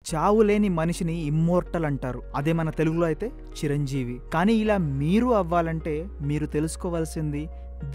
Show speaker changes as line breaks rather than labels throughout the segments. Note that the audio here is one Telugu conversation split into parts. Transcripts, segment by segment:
చావు లేని మనిషిని ఇమ్మోర్టల్ అంటారు. అదే మన తెలుగులో అయితే చిరంజీవి. కానీ ఇలా మీరు అవ్వాలంటే మీరు తెలుసుకోవాల్సింది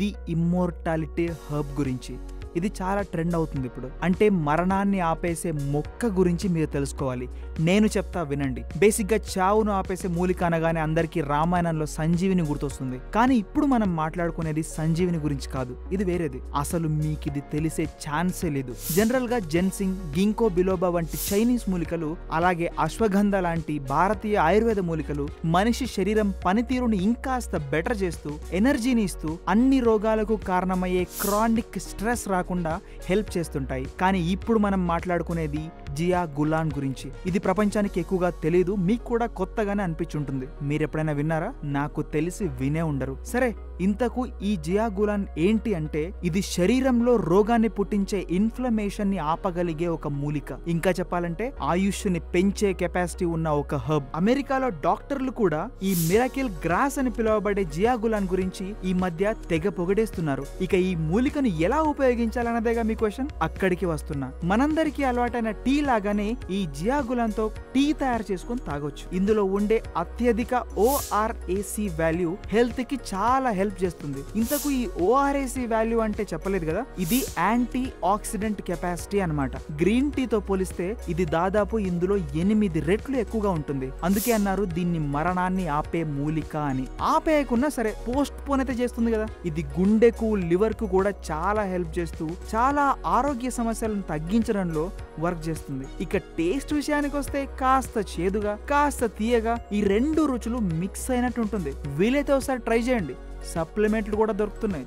ది ఇమ్మోర్టాలిటీ హర్బ్ గురించి. ఇది చాలా ట్రెండ్ అవుతుంది ఇప్పుడు. అంటే మరణాన్ని ఆపేసే మొక్క గురించి మీరు తెలుసుకోవాలి. నేను చెప్తా వినండి. బేసిక్గా చావును ఆపేసే మూలిక అనగానే అందరికీ రామాయణంలో సంజీవిని గుర్తొస్తుంది. కానీ ఇప్పుడు మనం మాట్లాడుకునేది సంజీవిని గురించి కాదు, ఇది వేరేది. అసలు మీకు ఇది తెలిసే ఛాన్సే లేదు. జనరల్ గా జెన్సింగ్, గింకో బిలోబా వంటి చైనీస్ మూలికలు, అలాగే అశ్వగంధ లాంటి భారతీయ ఆయుర్వేద మూలికలు మనిషి శరీరం పనితీరుని ఇంకాస్త బెటర్ చేస్తూ, ఎనర్జీని ఇస్తూ, అన్ని రోగాలకు కారణమయ్యే క్రానిక్ స్ట్రెస్ రాకుండా హెల్ప్ చేస్తుంటాయి. కానీ ఇప్పుడు మనం మాట్లాడుకునేది జియా గులాన్ గురించి. ఇది ప్రపంచానికి ఎక్కువగా తెలీదు, మీకు కూడా కొత్తగానే అనిపించుంటుంది. మీరెప్పుడైనా విన్నారా? నాకు తెలిసి వినే ఉండరు. సరే, ఇంతకు ఈ జియా గులాన్ ఏంటి అంటే, ఇది శరీరంలో రోగాన్ని పుట్టించే ఇన్ఫ్లమేషన్ ని ఆపగలిగే ఒక మూలిక. ఇంకా చెప్పాలంటే ఆయుష్ని పెంచే కెపాసిటీ ఉన్న ఒక హర్బ్. అమెరికాలో డాక్టర్లు కూడా ఈ మిరాకిల్ గ్రాస్ అని పిలువబడే జియా గులాన్ గురించి ఈ మధ్య తెగ పొగడేస్తున్నారు. ఇక ఈ మూలికను ఎలా ఉపయోగించాలన్నదేగా మీ క్వశ్చన్. అక్కడికి వస్తున్నా. మనందరికీ అలవాటైన టీ లాగానే ఈ జియా గులాన్ తో టీ తయారు చేసుకుని తాగొచ్చు. ఇందులో ఉండే అత్యధిక ఓఆర్ఏసి వాల్యూ హెల్త్ కి చాలా హెల్ప్ చేస్తుంది. ఇంతకు ఈ ఓఆర్ఏసి వాల్యూ అంటే చెప్పలేదు కదా, ఇది యాంటీ ఆక్సిడెంట్ కెపాసిటీ అన్నమాట. గ్రీన్ టీతో పోలిస్తే ఇది దాదాపు ఇందులో 8 రెట్లు ఎక్కువగా ఉంటుంది. అందుకే అన్నారు దీన్ని మరణాన్ని ఆపే మూలిక అని. ఆపేయకున్నా సరే పోస్ట్ పోన్ అయితే చేస్తుంది కదా. ఇది గుండెకు, లివర్ కు కూడా చాలా హెల్ప్ చేస్తూ చాలా ఆరోగ్య సమస్యలను తగ్గించడంలో వర్క్ చేస్తుంది. ఇక టేస్ట్ విషయానికి వస్తే కాస్త చేదుగా, కాస్త తీయగా, ఈ 2 రుచులు మిక్స్ అయినట్టు ఉంటుంది. వీలైతే ఒకసారి ట్రై చేయండి. సప్లిమెంట్లు కూడా దొరుకుతున్నాయి.